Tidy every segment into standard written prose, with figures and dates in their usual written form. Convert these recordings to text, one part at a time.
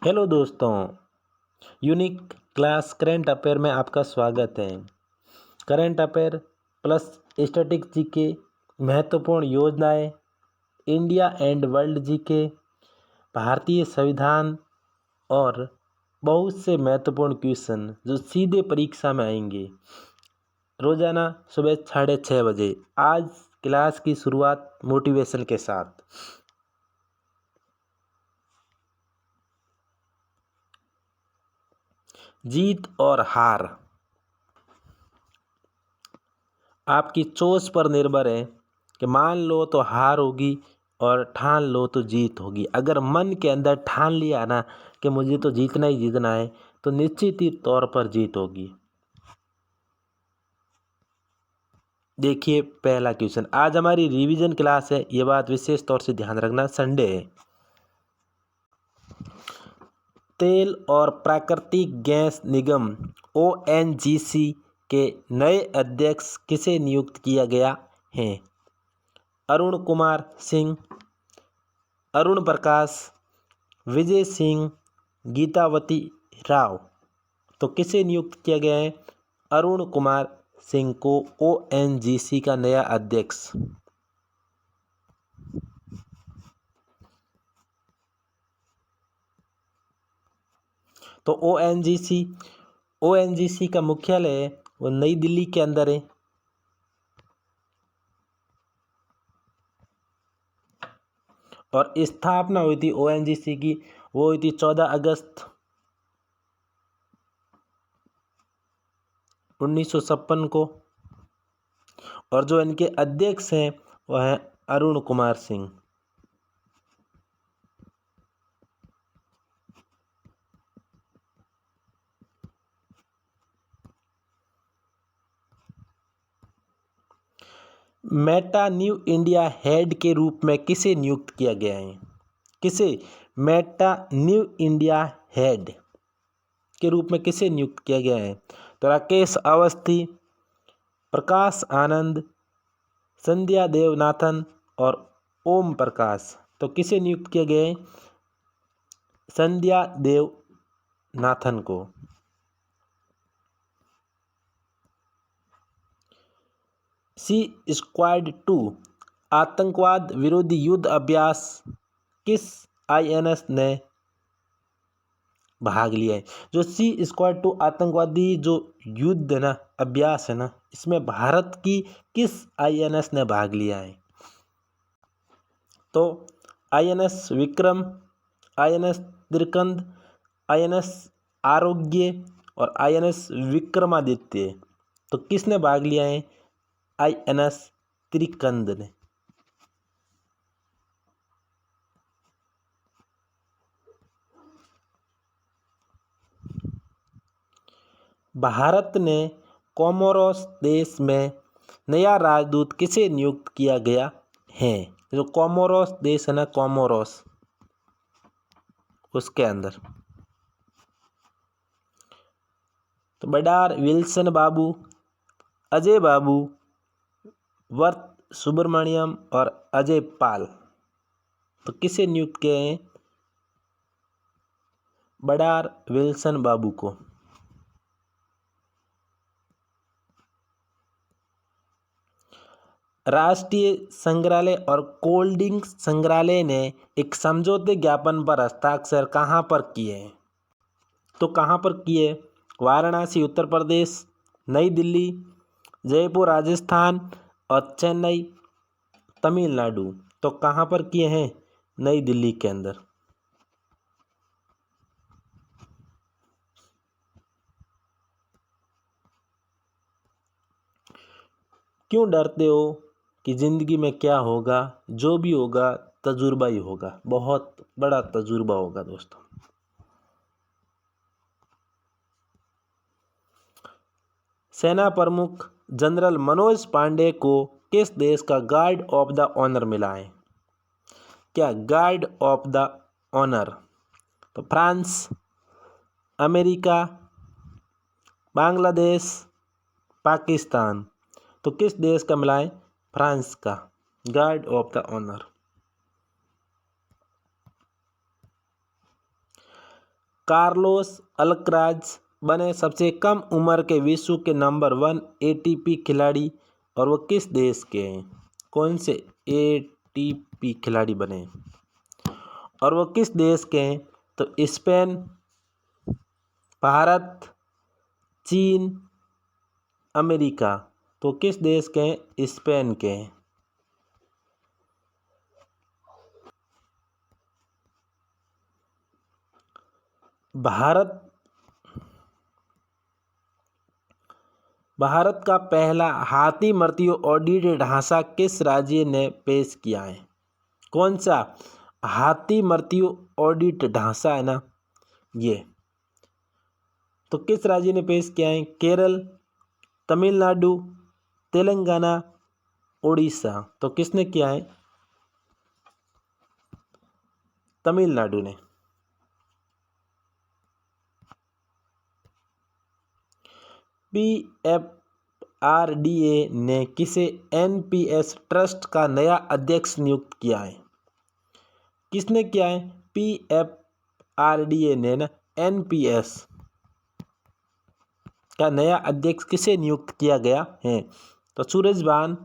Hello दोस्तों, unique class current affair में आपका स्वागत है। Current affair plus static GK, महत्वपूर्ण योजनाएं, इंडिया एंड वर्ल्ड जीके, भारतीय संविधान और बहुत से महत्वपूर्ण क्वेश्चन जो सीधे परीक्षा में आएंगे रोजाना सुबह 6:30 बजे। आज क्लास की शुरुआत मोटिवेशन के साथ। जीत और हार आपकी सोच पर निर्भर है कि मान लो तो हार होगी और ठान लो तो जीत होगी। अगर मन के अंदर ठान लिया ना कि मुझे तो जीतना ही जीतना है, तो निश्चित ही तौर पर जीत होगी। देखिए पहला क्वेश्चन, आज हमारी रिवीजन क्लास है, ये बात विशेष तौर से ध्यान रखना, संडे है। तेल और प्राकृतिक गैस निगम ONGC के नए अध्यक्ष किसे नियुक्त किया गया है? अरुण कुमार सिंह, अरुण प्रकाश, विजय सिंह, गीतावती राव। तो किसे नियुक्त किया गया है? अरुण कुमार सिंह को ONGC का नया अध्यक्ष। तो ONGC का मुख्यालय है वो नई दिल्ली के अंदर है। और स्थापना हुई थी ONGC की, वो हुई थी 14 अगस्त 1956 को। और जो इनके अध्यक्ष हैं वह हैं Arun Kumar Singh. Meta new India head के रूप में किसे नियुक्त किया गया है? किसे? मेटा न्यू इंडिया हेड के रूप में किसे नियुक्त किया गया है? तो राकेश अवस्थी, प्रकाश आनंद, संध्या देवनाथन और ओम प्रकाश। तो किसे नियुक्त किया गया है? संध्या देवनाथन को। सी स्क्वाड 2 आतंकवाद विरोधी युद्ध अभ्यास किस INS ने भाग लिया है? जो सी स्क्वाड 2 आतंकवादी जो युद्ध है ना, अभ्यास है ना, इसमें भारत की किस INS ने भाग लिया है? तो INS विक्रम, INS त्रिकंद, INS आरोग्य और INS विक्रमादित्य। तो किसने भाग लिया है? INS त्रिकंद ने। भारत ने कोमोरोस देश में नया राजदूत किसे नियुक्त किया गया है? जो कोमोरोस देश है ना, कोमोरोस, उसके अंदर। तो बडार विल्सन बाबू, अजय बाबू, वर्त सुब्रमण्यम और अजय पाल। तो किसे नियुक्त किए हैं? बडार विल्सन बाबू को। राष्ट्रीय संग्रहालय और कोल्डिंग संग्रहालय ने एक समझौते ज्ञापन पर हस्ताक्षर कहाँ पर किए हैं? तो कहाँ पर किए? वाराणसी उत्तर प्रदेश, नई दिल्ली, जयपुर राजस्थान और चेन्नई तमिलनाडु। तो कहाँ पर किए हैं? नई दिल्ली के अंदर। क्यों डरते हो कि जिंदगी में क्या होगा? जो भी होगा तजुर्बा ही होगा, बहुत बड़ा तजुर्बा होगा दोस्तों। सेना प्रमुख जनरल मनोज पांडे को किस देश का गार्ड ऑफ द ऑनर मिला है? क्या गार्ड ऑफ द ऑनर? तो फ्रांस, अमेरिका, बांग्लादेश, पाकिस्तान। तो किस देश का मिला है? फ्रांस का guard of the honour. Carlos Alcaraz बने सबसे कम उम्र के विश्व के नंबर 1 एटीपी खिलाड़ी और वो किस देश के हैं? कौन से एटीपी खिलाड़ी बने और वो किस देश के हैं? तो स्पेन, भारत, चीन, अमेरिका। तो किस देश के हैं? स्पेन के हैं। भारत का पहला हाथी मृत्यु ऑडिट ढांचा किस राज्य ने पेश किया है? कौन सा हाथी मृत्यु ऑडिट ढांचा है ना ये, तो किस राज्य ने पेश किया है? केरल, तमिलनाडु, तेलंगाना, उड़ीसा। तो किसने किया है? तमिलनाडु ने। पीएफआरडीए ने किसे एनपीएस ट्रस्ट का नया अध्यक्ष नियुक्त किया है? किसने किया है? पीएफआरडीए ने ना एनपीएस का नया अध्यक्ष किसे नियुक्त किया गया है? तो सूरजभान,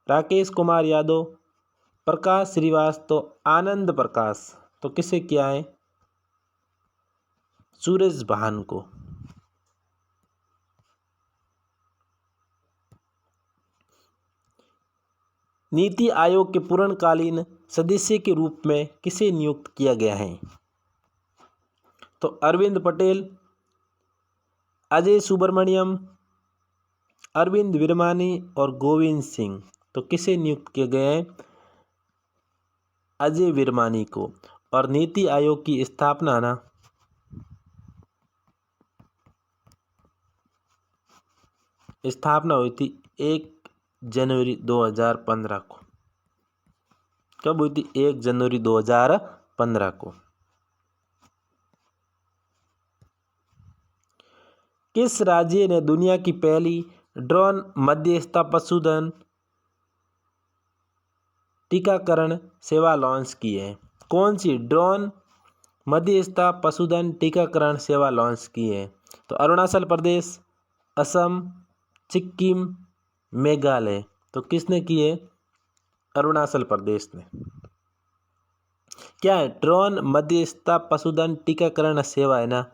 राकेश कुमार यादव, प्रकाश श्रीवास्तव, आनंद प्रकाश। तो किसे किया है? सूरजभान को। नीति आयोग के पूर्णकालीन सदस्य के रूप में किसे नियुक्त किया गया है? तो अरविंद पटेल, अजय सुब्रमण्यम, अरविंद विरमानी और गोविंद सिंह। तो किसे नियुक्त किए गए हैं? अजय विरमानी को। और नीति आयोग की स्थापना ना हुई थी 1 जनवरी 2015 को। कब हुई थी? 1 जनवरी 2015 को। किस राज्य ने दुनिया की पहली ड्रोन मध्यस्थ पशुधन टीकाकरण सेवा लॉन्च की है? कौन सी ड्रोन मध्यस्थ पशुधन टीकाकरण सेवा लॉन्च की है? तो अरुणाचल प्रदेश, असम, सिक्किम, मेघालय। तो किसने की है? अरुणाचल प्रदेश ने। क्या है? ड्रोन मध्यस्थ पशुधन टीकाकरण सेवा है ना,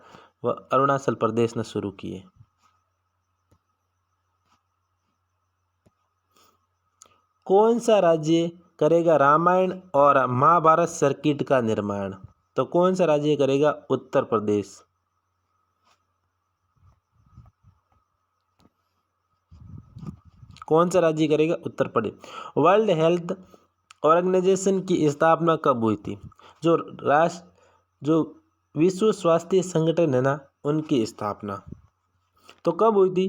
वह अरुणाचल प्रदेश ने शुरू की है। कौन सा राज्य करेगा रामायण और महाभारत सर्किट का निर्माण? तो कौन सा राज्य करेगा? उत्तर प्रदेश। कौन सा राज्य करेगा? Uttar Pradesh. World health organisation की स्थापना कब हुई थी? जो विश्व स्वास्थ्य संगठन है ना, उनकी स्थापना तो कब हुई थी?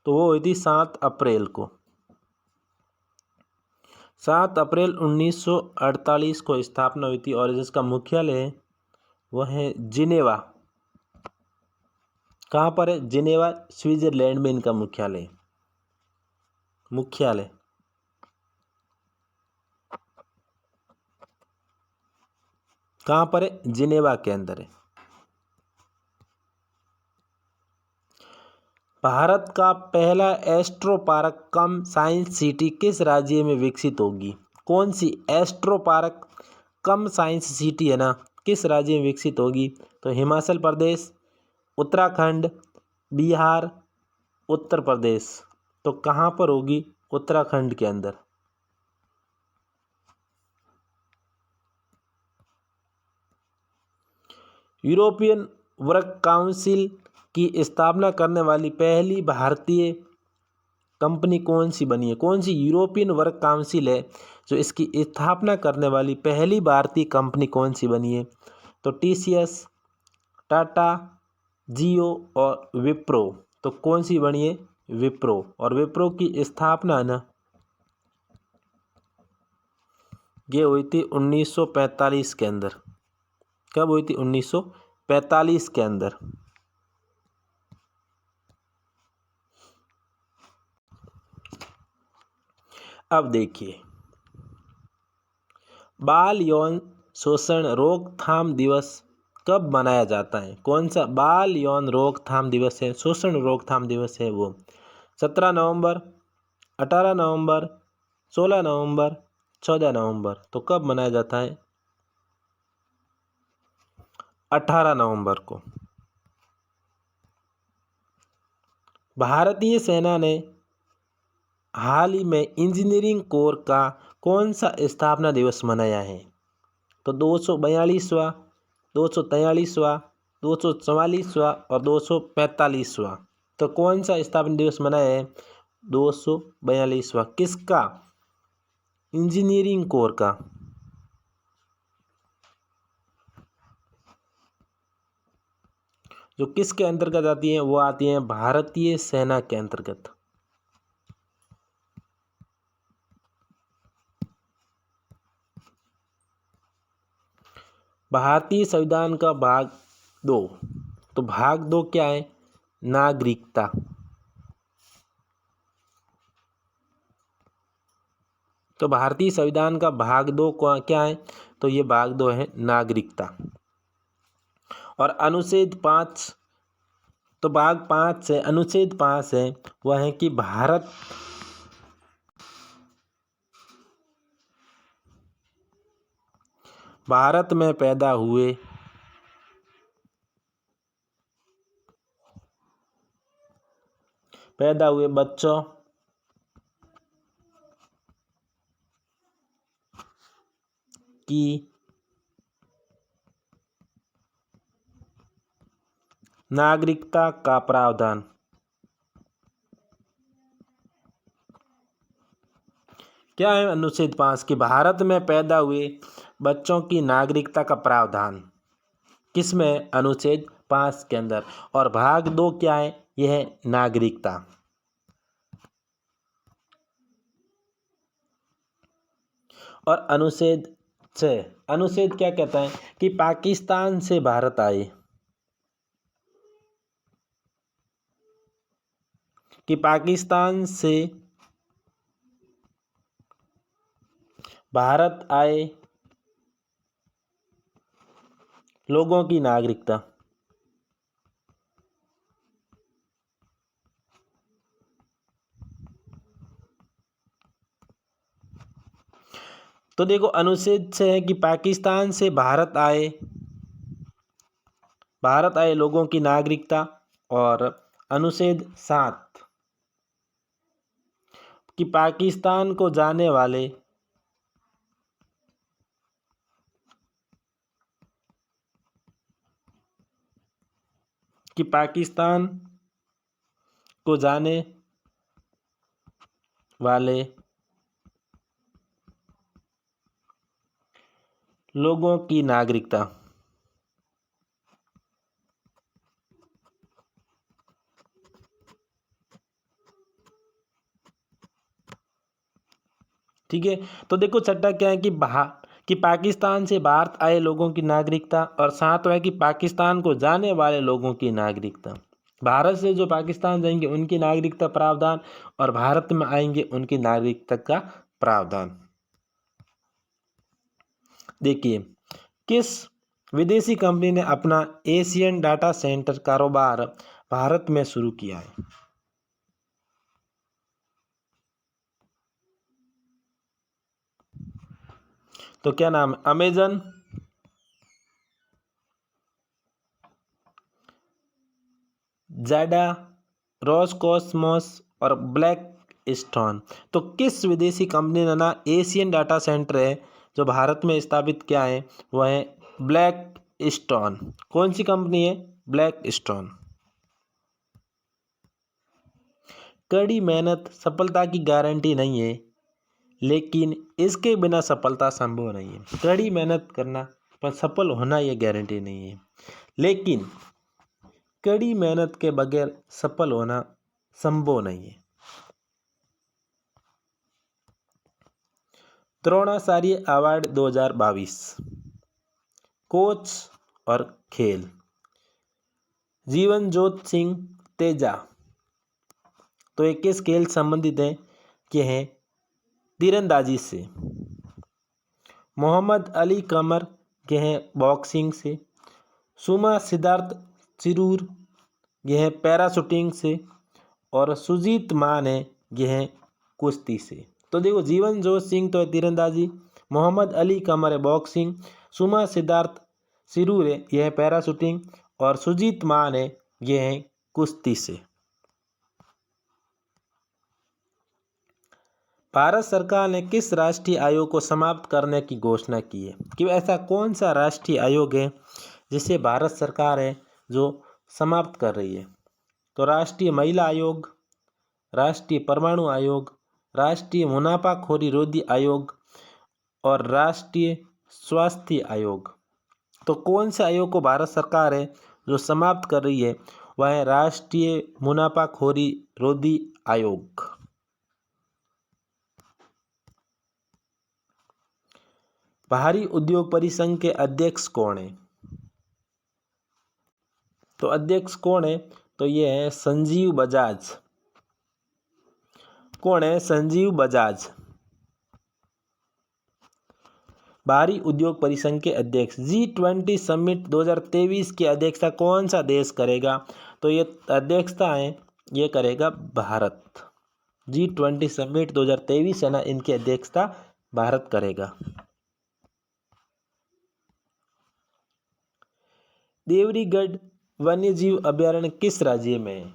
तो वो हुई थी 7 अप्रैल को। 7 अप्रैल 1948 को स्थापना हुई थी और जिसका मुख्यालय है वह है जिनेवा। कहाँ पर है? जिनेवा, स्विट्जरलैंड में इनका मुख्यालय कहाँ पर है? जिनेवा के अंदर है। भारत का पहला एस्ट्रो पार्क कम साइंस सिटी किस राज्य में विकसित होगी? कौन सी एस्ट्रो पार्क कम साइंस सिटी है ना, किस राज्य में विकसित होगी? तो हिमाचल प्रदेश, उत्तराखंड, बिहार, उत्तर प्रदेश। तो कहाँ पर होगी? उत्तराखंड के अंदर। यूरोपियन वर्क काउंसिल की स्थापना करने वाली पहली भारतीय कंपनी कौन सी बनी है? कौन सी यूरोपियन वर्क काउंसिल है जो इसकी स्थापना करने वाली पहली भारतीय कंपनी कौन सी बनी है? तो टीसीएस, टाटा, जियो और विप्रो। तो कौन सी बनी है? विप्रो। और विप्रो की स्थापना है ना, ये हुई थी 1945 के अंदर। कब हुई थी? 1945 के अंदर। अब देखिए, बाल यौन शोषण रोकथाम दिवस कब मनाया जाता है? कौन सा बाल यौन रोकथाम दिवस है, शोषण रोकथाम दिवस है वो? 17 नवंबर, 18 नवंबर, 16 नवंबर, 14 नवंबर। तो कब मनाया जाता है? 18 नवंबर को। भारतीय सेना ने हाल ही में इंजीनियरिंग कोर का कौन सा स्थापना दिवस मनाया है? तो 242वां, 243वां, 244वां और 245वां। तो कौन सा स्थापना दिवस मनाया है? 242वां। किसका? इंजीनियरिंग कोर का। जो किसके अंतर्गत आती है? वो आती है भारतीय सेना के अंतर्गत। भारतीय संविधान का भाग 2। तो भाग 2 क्या है? नागरिकता। तो भारतीय संविधान का भाग 2 क्या है? तो ये भाग 2 है नागरिकता। और अनुच्छेद 5, तो भाग 5 से अनुच्छेद 5 है वह है कि भारत में पैदा हुए बच्चों की नागरिकता का प्रावधान। क्या है अनुच्छेद 5 की? भारत में पैदा हुए बच्चों की नागरिकता का प्रावधान किसमें? अनुच्छेद 5 के अंदर। और भाग 2 क्या है? यह है नागरिकता। और अनुच्छेद 6, अनुच्छेद क्या कहता है? कि पाकिस्तान से भारत आए, कि पाकिस्तान से भारत आए लोगों की नागरिकता। तो देखो अनुच्छेद से है कि पाकिस्तान से भारत आए लोगों की नागरिकता। और अनुच्छेद 7 कि पाकिस्तान को जाने वाले लोगों की नागरिकता। ठीक है। तो देखो छठा क्या है कि पाकिस्तान से भारत आए लोगों की नागरिकता। और सातवां है कि पाकिस्तान को जाने वाले लोगों की नागरिकता। भारत से जो पाकिस्तान जाएंगे उनकी नागरिकता प्रावधान, और भारत में आएंगे उनकी नागरिकता का प्रावधान। देखिए, किस विदेशी कंपनी ने अपना एशियन डाटा सेंटर कारोबार भारत में शुरू किया है? तो क्या नाम है? अमेजन, ज़ेडा, रोसकॉसमोस और ब्लैक स्टोन। तो किस विदेशी कंपनी ने ना एशियन डाटा सेंटर है जो भारत में स्थापित किया है? वह है ब्लैक स्टोन। कौन सी कंपनी है? Black stone. कड़ी मेहनत सफलता की गारंटी नहीं है, लेकिन इसके बिना सफलता संभव नहीं है। कड़ी मेहनत करना पर सफल होना ये गारंटी नहीं है, लेकिन कड़ी मेहनत के बगैर सफल होना संभव नहीं है। द्रोणाचार्य अवार्ड 2022 कोच और खेल। जीवनजोत सिंह तेजा तो ये किस खेल संबंधित है? कि है तीरंदाजी से। मोहम्मद अली कमर के हैं बॉक्सिंग से। सुमा सिद्धार्थ चिरूर यह है पैराशूटिंग से, और सुजीत मान है यह है कुश्ती से। तो देखो जीवनजोत सिंह तो है तीरंदाजी, मोहम्मद अली कमर है बॉक्सिंग, सुमा सिद्धार्थ चिरूर है यह है पैराशूटिंग, और सुजीत मान है यह है कुश्ती से। भारत सरकार ने किस राष्ट्रीय आयोग को समाप्त करने की घोषणा की है? कि ऐसा कौन सा राष्ट्रीय आयोग है जिसे भारत सरकार है जो समाप्त कर रही है? तो राष्ट्रीय महिला आयोग, राष्ट्रीय परमाणु आयोग, राष्ट्रीय मुनाफाखोरी रोधी आयोग और राष्ट्रीय स्वास्थ्य आयोग। तो कौन से आयोग को भारत सरकार है जो समाप्त कर रही है? वह है राष्ट्रीय मुनाफाखोरी रोधी आयोग। भारी उद्योग परिसंघ के अध्यक्ष कौन है? तो अध्यक्ष कौन है? तो ये है संजीव बजाज। कौन है? संजीव बजाज। भारी उद्योग परिसंघ के अध्यक्ष। G20 समिट 2023 की अध्यक्षता कौन सा देश करेगा? तो ये अध्यक्षता है ये करेगा भारत। G20 समिट 2023 है ना, इनकी अध्यक्षता भारत करेगा। देवरीगढ़ वन्यजीव अभयारण्य किस राज्य में है?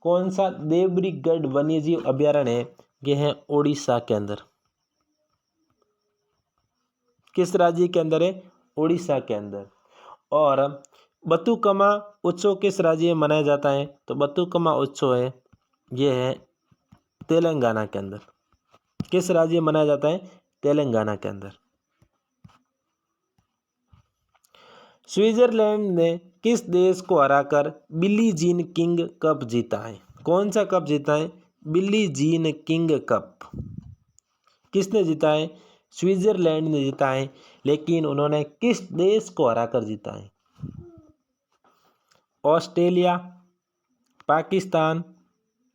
कौन सा देवरीगढ़ वन्यजीव अभयारण्य है? यह है ओडिशा के अंदर। किस राज्य के अंदर है? ओडिशा के अंदर। और बतुकमा उत्सव किस राज्य में मनाया जाता है? तो बतुकमा उत्सव है यह है तेलंगाना के अंदर। किस राज्य में मनाया जाता है? तेलंगाना के अंदर। स्विट्जरलैंड ने किस देश को हराकर बिली जीन किंग कप जीता है? कौन सा कप जीता है? Billie Jean King cup. किसने जीता है? स्विट्जरलैंड ने जीता है। लेकिन उन्होंने किस देश को हराकर जीता है? ऑस्ट्रेलिया, पाकिस्तान,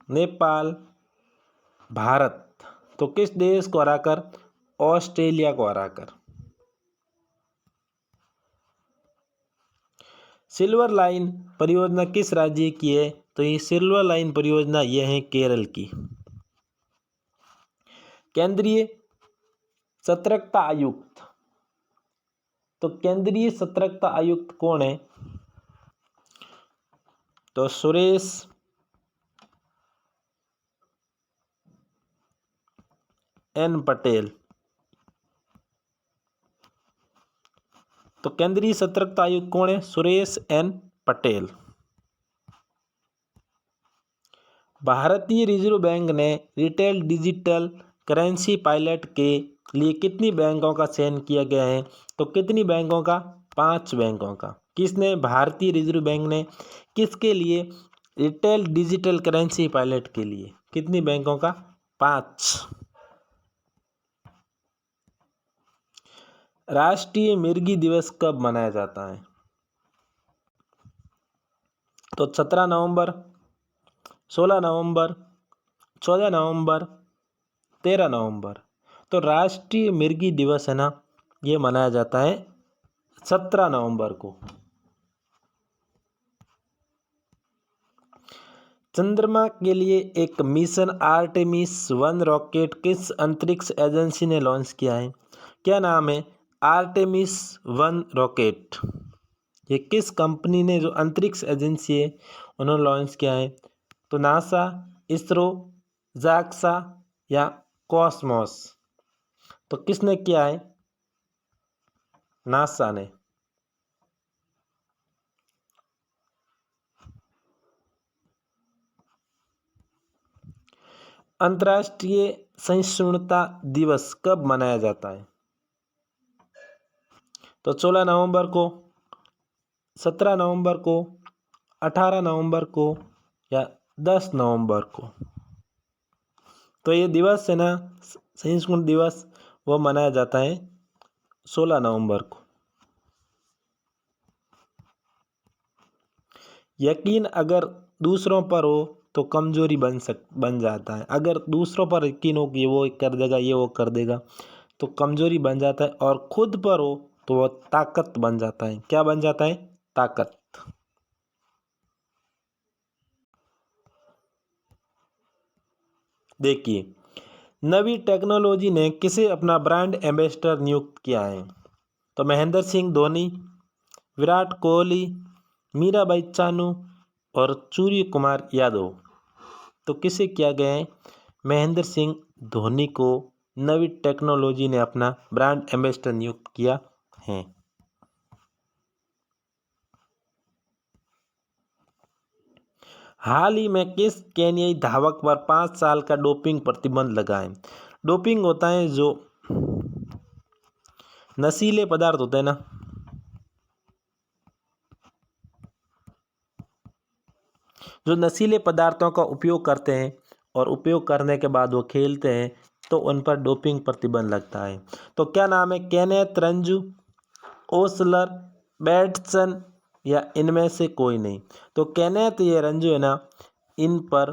नेपाल, भारत। तो किस देश को हराकर? ऑस्ट्रेलिया को हराकर। सिल्वर लाइन परियोजना किस राज्य की है? तो ये सिल्वर लाइन परियोजना यह है केरल की। केंद्रीय सतर्कता आयुक्त। तो केंद्रीय सतर्कता आयुक्त कौन है? तो सुरेश एन पटेल। तो केंद्रीय सतर्कता आयुक्त कौन है? सुरेश एन पटेल। भारतीय रिजर्व बैंक ने रिटेल डिजिटल करेंसी पायलट के लिए कितनी बैंकों का चयन किया गया है? तो कितनी बैंकों का? 5 बैंकों का। किसने? भारतीय रिजर्व बैंक ने किसके लिए? रिटेल डिजिटल करेंसी पायलट के लिए। कितनी बैंकों का? 5। राष्ट्रीय मिर्गी दिवस कब मनाया जाता है? तो 17 नवंबर, 16 नवंबर, 14 नवंबर, 13 नवंबर। तो राष्ट्रीय मिर्गी दिवस है ना, ये मनाया जाता है 17 नवंबर को। चंद्रमा के लिए एक मिशन आर्टेमिस 1 रॉकेट किस अंतरिक्ष एजेंसी ने लॉन्च किया है? क्या नाम है? Artemis 1 rocket. ये किस कंपनी ने, जो अंतरिक्ष एजेंसी है, उन्होंने लॉन्च किया है? तो नासा, इसरो, जाक्सा या कॉस्मोस। तो किसने किया है? नासा ने। अंतर्राष्ट्रीय सहिष्णुता दिवस कब मनाया जाता है? तो 16 नवंबर को, 17 नवंबर को, 18 नवंबर को या 10 नवंबर को। तो ये दिवस है ना, सहिष्णुता दिवस, वो मनाया जाता है 16 नवंबर को। यकीन अगर दूसरों पर हो तो कमजोरी बन जाता है। अगर दूसरों पर यकीन हो कि वो कर देगा, ये वो कर देगा, तो कमजोरी बन जाता है। और खुद पर हो तो वो ताकत बन जाता है। क्या बन जाता है? ताकत। देखिए, नवी टेक्नोलॉजी ने किसे अपना ब्रांड एम्बेसडर नियुक्त किया है? तो महेंद्र सिंह धोनी, विराट कोहली, मीराबाई चानू और सूर्य कुमार यादव। तो किसे किया गया है? महेंद्र सिंह धोनी को नवी टेक्नोलॉजी ने अपना ब्रांड एम्बेसडर नियुक्त किया है। हाल ही में किस केन्याई धावक पर 5 साल का डोपिंग प्रतिबंध लगा है? डोपिंग होता है जो नशीले पदार्थ होते हैं ना, जो नशीले पदार्थों का उपयोग करते हैं और उपयोग करने के बाद वो खेलते हैं, तो उन पर डोपिंग प्रतिबंध लगता है। तो क्या नाम है? केनेथ रंजू, ओसलर, बैट्सन या इनमें से कोई नहीं? तो केनेथ ये रंजू है ना, इन पर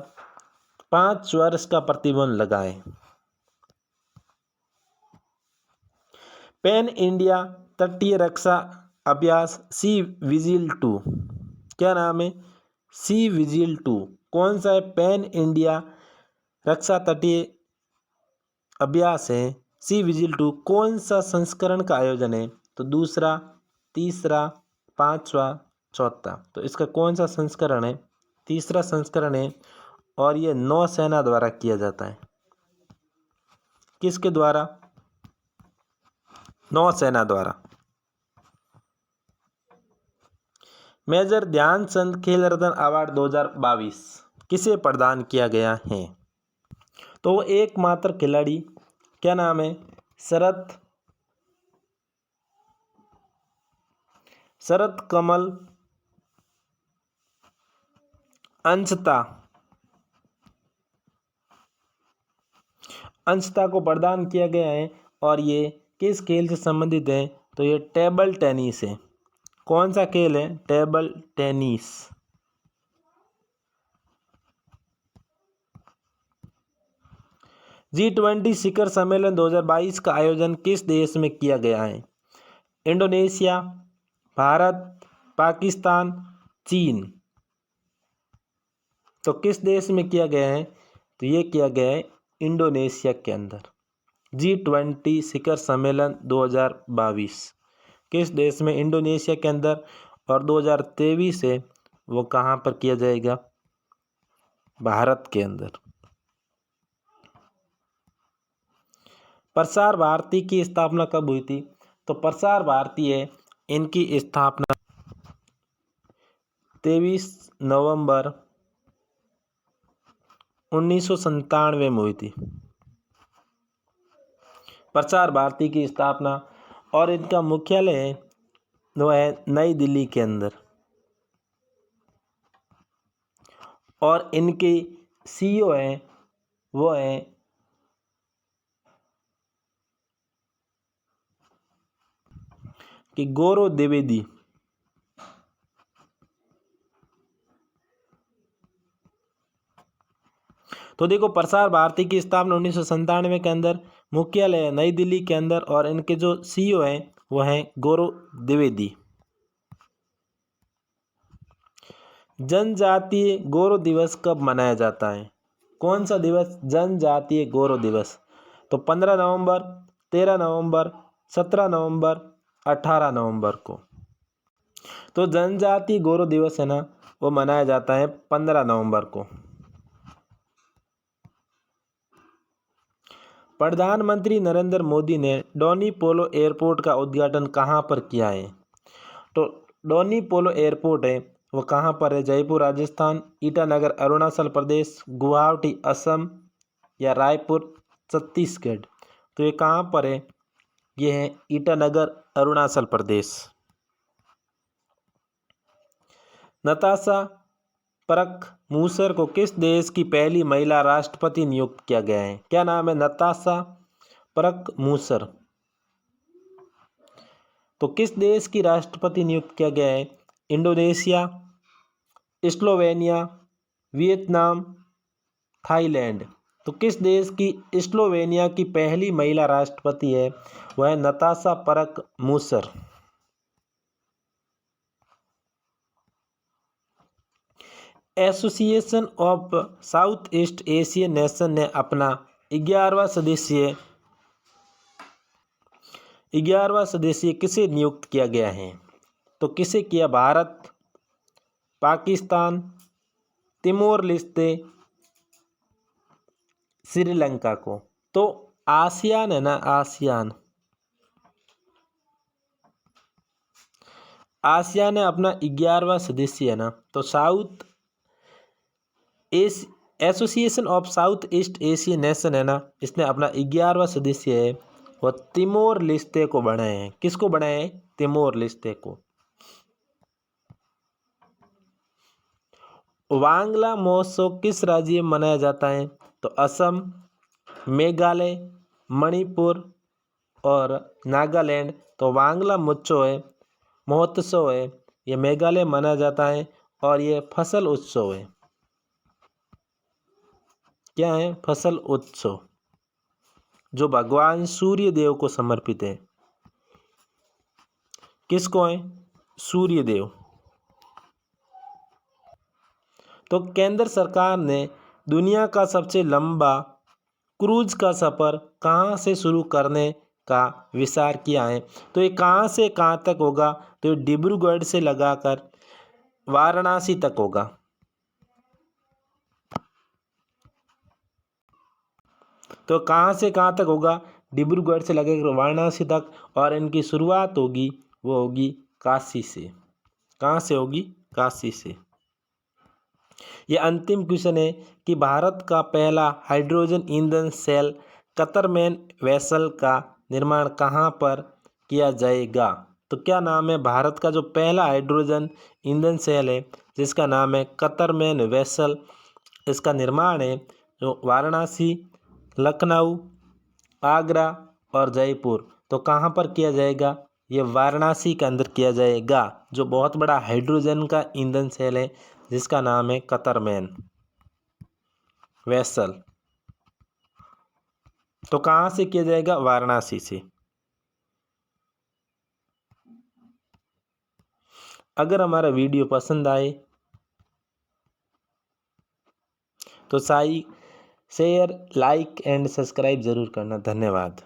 5 वर्ष का प्रतिबंध लगा है। पैन इंडिया तटीय रक्षा अभ्यास सी विजिल 2, क्या नाम है? सी विजिल 2 कौन सा है? पैन इंडिया रक्षा तटीय अभ्यास है सी विजिल 2, कौन सा संस्करण का आयोजन है? तो दूसरा, तीसरा, पांचवा, चौथा। तो इसका कौन सा संस्करण है? तीसरा संस्करण है, और ये नौसेना द्वारा किया जाता है। किसके द्वारा? नौसेना द्वारा। मेजर ध्यानचंद खेल रत्न अवार्ड 2022 किसे प्रदान किया गया है? तो वो एकमात्र खिलाड़ी, क्या नाम है? शरत कमल अंशता को प्रदान किया गया है। और ये किस खेल से संबंधित है? तो ये टेबल टेनिस है। कौन सा खेल है? Table tennis. G20 शिखर सम्मेलन 2022 का आयोजन किस देश में किया गया है? इंडोनेशिया, भारत, पाकिस्तान, चीन। तो किस देश में किया गया है? तो ये किया गया है इंडोनेशिया के अंदर। G20 शिखर सम्मेलन 2022 किस देश में? इंडोनेशिया के अंदर। और 2023 से वो कहाँ पर किया जाएगा? भारत के अंदर। प्रसार भारती की स्थापना कब हुई थी? तो प्रसार भारती है, इनकी स्थापना 23 नवंबर 1997 में हुई थी। प्रसार भारती की स्थापना, और इनका मुख्यालय है वो है नई दिल्ली के अंदर। और इनके CEO हैं वो हैं कि गौरव द्विवेदी। तो देखो, प्रसार भारती की स्थापना 1997 के अंदर, मुख्यालय है नई दिल्ली के अंदर, और इनके जो CEO हैं वो हैं गौरव द्विवेदी। जनजातीय गौरव दिवस कब मनाया जाता है? कौन सा दिवस? जनजातीय गौरव दिवस। तो 15 नवंबर, 13 नवंबर, 17 नवंबर, 18 नवंबर को। तो जनजातीय गौरव दिवस है ना, वो मनाया जाता है 15 नवंबर को। प्रधानमंत्री नरेंद्र मोदी ने डोनी पोलो एयरपोर्ट का उद्घाटन कहाँ पर किया है? तो डोनी पोलो एयरपोर्ट है वो कहाँ पर है? जयपुर राजस्थान, ईटानगर अरुणाचल प्रदेश, गुवाहाटी असम या रायपुर छत्तीसगढ़। तो ये कहाँ पर है? ये है ईटानगर अरुणाचल प्रदेश। नताशा परख मूसर को किस देश की पहली महिला राष्ट्रपति नियुक्त किया गया है? क्या नाम है? नताशा परख मूसर। तो किस देश की राष्ट्रपति नियुक्त किया गया है? Indonesia, Slovenia, Vietnam, Thailand. तो किस देश की स्लोवेनिया की पहली महिला राष्ट्रपति है? वह है नताशा परख मूसर। Association of south east Asian nation ने अपना 11वां सदस्य किसे नियुक्त किया गया है? तो किसे किया? भारत, पाकिस्तान, तिमोर लेस्ते, श्रीलंका को। तो आसियान है ना, आसियान है अपना 11वां सदस्य है ना। तो south association of south east Asian nation है ना, इसने अपना 11वां सदस्य है वो तिमोर लेस्ते को बनाए हैं। किसको बनाए हैं? तिमोर लेस्ते को। वांगला महोत्सव किस राज्य में मनाया जाता है? तो असम, मेघालय, मणिपुर और नागालैंड। तो वांगला महोत्सव है ये मेघालय मनाया जाता है और ये फसल उत्सव है। क्या है? फसल उत्सव, जो भगवान सूर्य देव को समर्पित है। किसको है? सूर्य देव। तो केंद्र सरकार ने दुनिया का सबसे लंबा क्रूज का सफ़र कहाँ से शुरू करने का विचार किया है? तो ये कहाँ से कहाँ तक होगा? तो ये डिब्रूगढ़ से लगाकर वाराणसी तक होगा। तो कहाँ से कहाँ तक होगा? डिब्रूगढ़ से लगेगा वाराणसी तक। और इनकी शुरुआत होगी, वो होगी काशी से। कहाँ से होगी? काशी से। ये अंतिम क्वेश्चन है कि भारत का पहला हाइड्रोजन ईंधन सेल कतरमैन वेसल का निर्माण कहाँ पर किया जाएगा? तो क्या नाम है भारत का जो पहला हाइड्रोजन ईंधन सेल है जिसका नाम है कतरमैन वेसल? इसका निर्माण है जो वाराणसी, लखनऊ, आगरा और जयपुर। तो कहाँ पर किया जाएगा? ये वाराणसी के अंदर किया जाएगा, जो बहुत बड़ा हाइड्रोजन का ईंधन सेल है जिसका नाम है कतरमैन वेसल। तो कहाँ से किया जाएगा? वाराणसी से। अगर हमारा वीडियो पसंद आए तो शेयर, लाइक एंड सब्सक्राइब ज़रूर करना। धन्यवाद।